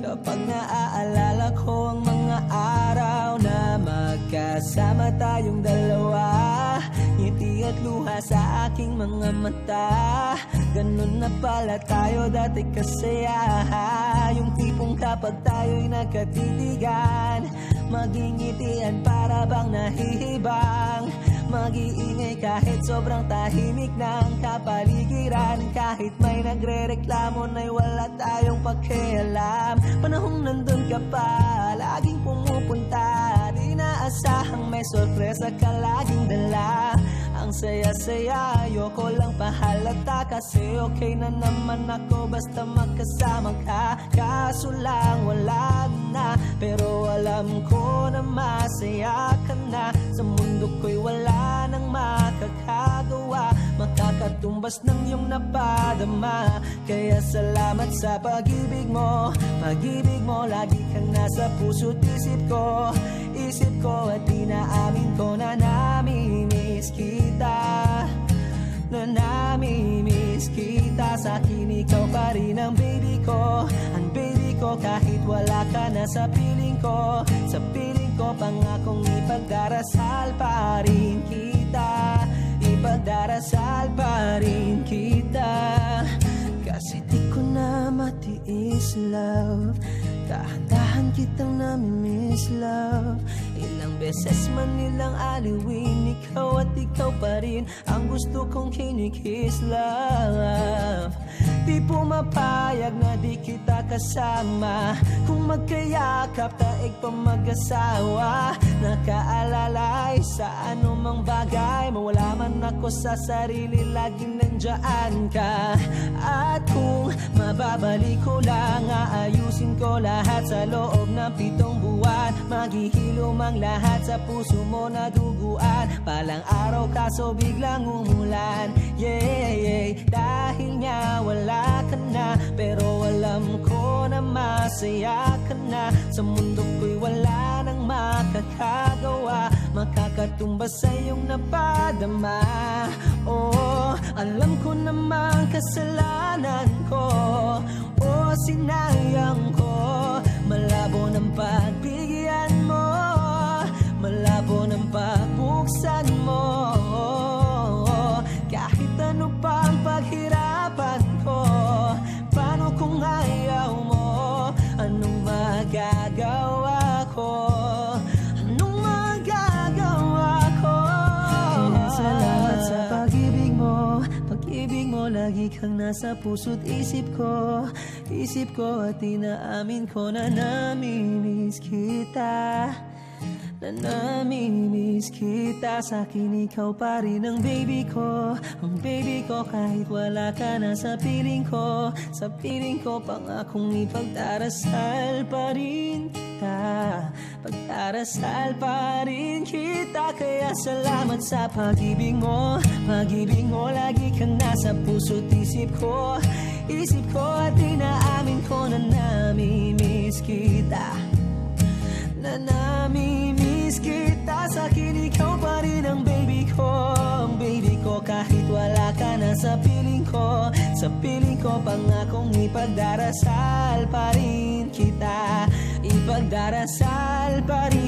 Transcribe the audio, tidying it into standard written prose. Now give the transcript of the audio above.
Kapag naaalala ko ang mga araw na magkasama tayong dalawa, ngiti at luha sa aking mga mata. Ganun na pala tayo dati kasaya. Yung tipong kapag tayo'y nagkatitigan, magingitian para bang nahihibang. Mag-iingay kahit sobrang tahimik ng kapaligiran. Kahit may nagre-reklamo na'y wala tayong pakialam. Panahong nandun ka pa, laging pumupunta. Di naasahang may sorpresa ka laging dala. Ang saya-saya, ayoko lang pahalata. Kasi okay na naman ako basta magkasama ka. Kaso lang wala na, pero alam ko na masaya ka na. Sa mundo ko'y wala nang makakagawa, makakatumbas ng iyong napadama. Kaya salamat sa pag-ibig mo. Pag-ibig mo, lagi kang nasa puso't isip ko. Isip ko at inaamin ko na namimiss kita. Na namimiss kita. Sa akin ikaw pa rin ang baby ko. Ang baby ko kahit wala ka na sa piling ko. Sa piling ko pangakong ipagdarasal pa rin kita. Ipagdarasal pa rin kita. Kasi di ko na matiis, love. Dahan-dahan kitang namimiss, love. Ilang beses man nilang aliwin, ikaw at ikaw pa rin ang gusto kong kinikiss, love. Di pumapayag na di kita kasama. Kung magkayakap taig pa mag-asawa. Nakaalalay sa anumang bagay. Mawala man ako sa sarili, laging nandyan ka. At kung mababalik ko lang, aayusin ko lahat sa loob ng 7 buwan. Maghihilom ang lahat sa puso mo na duguan. Palang araw kaso biglang umulan. Yeah, yeah. Dahil nga wala ka na, pero alam ko na masaya ka na. Sa mundo ko'y wala nang makakagawa, makakatumbas sa iyong napadama. Oh, alam ko namang kasalanan ko. Oh, sinayang ko. Malabo ng pagbigyan mo, malabo ng pagbuksan mo. Kahit ano pang paghirapan ko, paano kung ayaw mo? Anong magagawa ko? Anong magagawa ko? Kaya salamat sa pag-ibig mo. Pag-ibig mo, lagi kang nasa puso't isip ko. Isip ko at inaamin ko na namimiss kita. Na namimiss kita. Sa akin ikaw pa rin ang baby ko. Ang baby ko kahit wala ka na sa piling ko. Sa piling ko pangakong ipagdarasal pa rin kita. Pagdarasal pa rin kita. Kaya salamat sa pag-ibig mo. Pag-ibig mo, lagi kang nasa puso't isip ko. Isip ko at inaamin ko na namimiss kita. Na namimiss kita. Sa akin ikaw pa rin ang baby ko. Ang baby ko kahit wala ka na sa piling ko. Sa piling ko pangakong ipagdarasal pa rin kita. Ipagdarasal pa rin